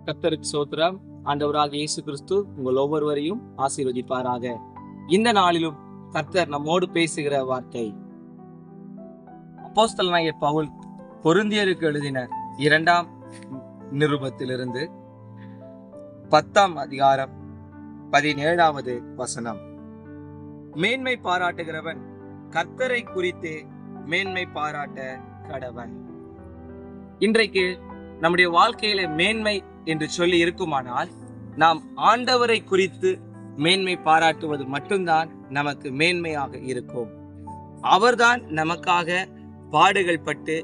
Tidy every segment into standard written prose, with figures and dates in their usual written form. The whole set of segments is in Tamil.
கர்த்தருக்கு ஸ்தோத்திரம். ஆண்டவராக இயேசு கிறிஸ்து உங்கள் ஒவ்வொருவரையும் ஆசீர்வதிப்பாராக. இந்த நாளிலும் கர்த்தர் நம்மோடு பேசுகிற வார்த்தை அப்போஸ்தலனாகிய பவுல் கொரிந்தியருக்கு எழுதின 2ஆம் நிருபத்திலிருந்து 10ஆம் அதிகாரம் 17வது வசனம். மேன்மை பாராட்டுகிறவன் கர்த்தரை குறித்து மேன்மை பாராட்ட கடவன். இன்றைக்கு நம்முடைய வாழ்க்கையில மேன்மை என்று சொல்லி இருக்குமானால் நாம் ஆண்டவரை குறித்து மேன்மை பாராட்டுவது மட்டும்தான் நமக்கு மேன்மையாக இருக்கும். அவர்தான் நமக்காக பாடுகள் பட்டு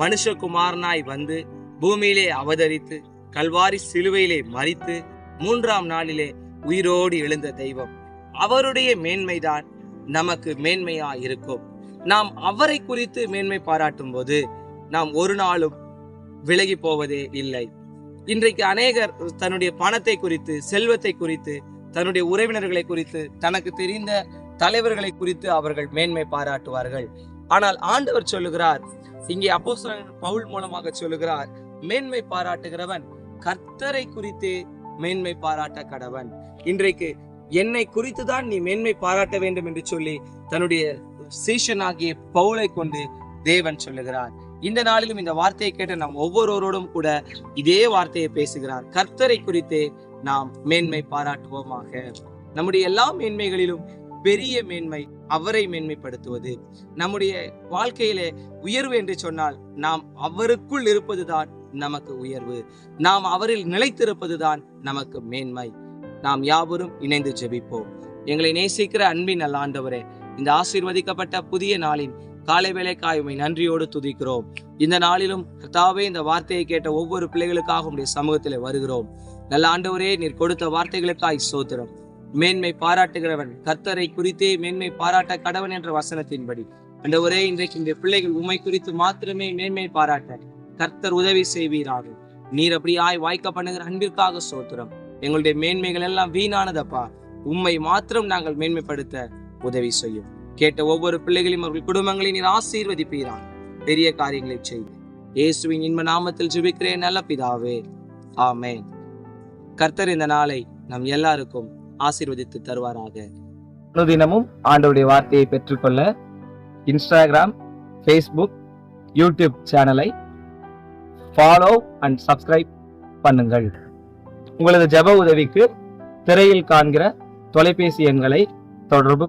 மனுஷகுமாரனாய் வந்து பூமியிலே அவதரித்து கல்வாரி சிலுவையிலே மரித்து 3ஆம் நாளிலே உயிரோடு எழுந்த தெய்வம். அவருடைய மேன்மைதான் நமக்கு மேன்மையாய் இருக்கும். நாம் அவரை குறித்து மேன்மை பாராட்டும் போது நாம் ஒரு நாளும் விலகி போவதே இல்லை. இன்றைக்கு அநேகர் தன்னுடைய பணத்தை குறித்து, செல்வத்தை குறித்து, தன்னுடைய உறவினர்களை குறித்து, தனக்கு தெரிந்த தலைவர்களை குறித்து அவர்கள் மேன்மை பாராட்டுவார்கள். ஆனால் ஆண்டவர் சொல்லுகிறார், இங்கே அப்போஸ்தலன் பவுல் மூலமாக சொல்லுகிறார், மேன்மை பாராட்டுகிறவன் கர்த்தரை குறித்து மேன்மை பாராட்ட கடவன். இன்றைக்கு என்னை குறித்துதான் நீ மேன்மை பாராட்ட வேண்டும் என்று சொல்லி தன்னுடைய சீஷனாகிய பவுலை கொண்டு தேவன் சொல்லுகிறார். இந்த நாளிலும் இந்த வார்த்தையை கேட்ட நாம் ஒவ்வொருவரோடும் கூட இதே வார்த்தையை பேசுகிறார். கர்த்தரை குறித்தே நாம் மேன்மை பாராட்டுவோமாக. நம்முடைய எல்லா மேன்மைகளிலும் பெரிய மேன்மை அவரை மேன்மைப்படுத்துவது. நம்முடைய வாழ்க்கையிலே உயர்வு என்று சொன்னால் நாம் அவருக்குள் இருப்பதுதான் நமக்கு உயர்வு. நாம் அவரில் நிலைத்திருப்பதுதான் நமக்கு மேன்மை. நாம் யாவரும் இணைந்து ஜெபிப்போம். எங்களை நேசிக்கிற அன்பின் நல்ல ஆண்டவரே, இந்த ஆசீர்வதிக்கப்பட்ட புதிய நாளின் காலை வேளைக்காய் உம்மை நன்றியோடு துதிக்கிறோம். இந்த நாளிலும் கர்த்தாவே, இந்த வார்த்தையை கேட்ட ஒவ்வொரு பிள்ளைகளுக்காக உம்முடைய சமூகத்தில் வருகிறோம். நல்ல ஆண்டவரே, நீர் கொடுத்த வார்த்தைகளுக்காய் ஸ்தோத்திரம். மேன்மை பாராட்டுகிறவன் கர்த்தரை குறித்தே மேன்மை பாராட்ட கடவன் என்ற வசனத்தின்படி ஆண்டவரே, இன்றைக்கு இந்த பிள்ளைகள் உம்மை குறித்து மாத்திரமே மேன்மை பாராட்ட கர்த்தர் உதவி செய்வீராக. நீர் அப்படியாய் வாய்க்க பண்ணுகிற அன்பிற்காக ஸ்தோத்திரம். எங்களுடைய மேன்மைகள் எல்லாம் வீணானதப்பா. உம்மை மாத்திரம் நாங்கள் மேன்மைப்படுத்த உதவி செய்யும். கேட்ட ஒவ்வொரு பிள்ளைகளையும் அவர்கள் குடும்பங்களை நீர் ஆசீர்வதிப்பீராக. பெரிய காரியங்களை செய்து இயேசுவின் இன்ப நாமத்தில் ஜெபிக்கிறேன் நல்ல பிதாவே, ஆமென். கர்த்தர் இந்த நாளை நம் எல்லாருக்கும் ஆசீர்வதித்து தருவாராக. தினமும் ஆண்டவருடைய வார்த்தையை பெற்றுக்கொள்ள இன்ஸ்டாகிராம், ஃபேஸ்புக், யூடியூப் சேனலை ஃபாலோ அண்ட் சப்ஸ்கிரைப் பண்ணுங்கள். உங்களது ஜெப உதவிக்கு திரையில் காண்கிற தொலைபேசி எண்களை தொடர்பு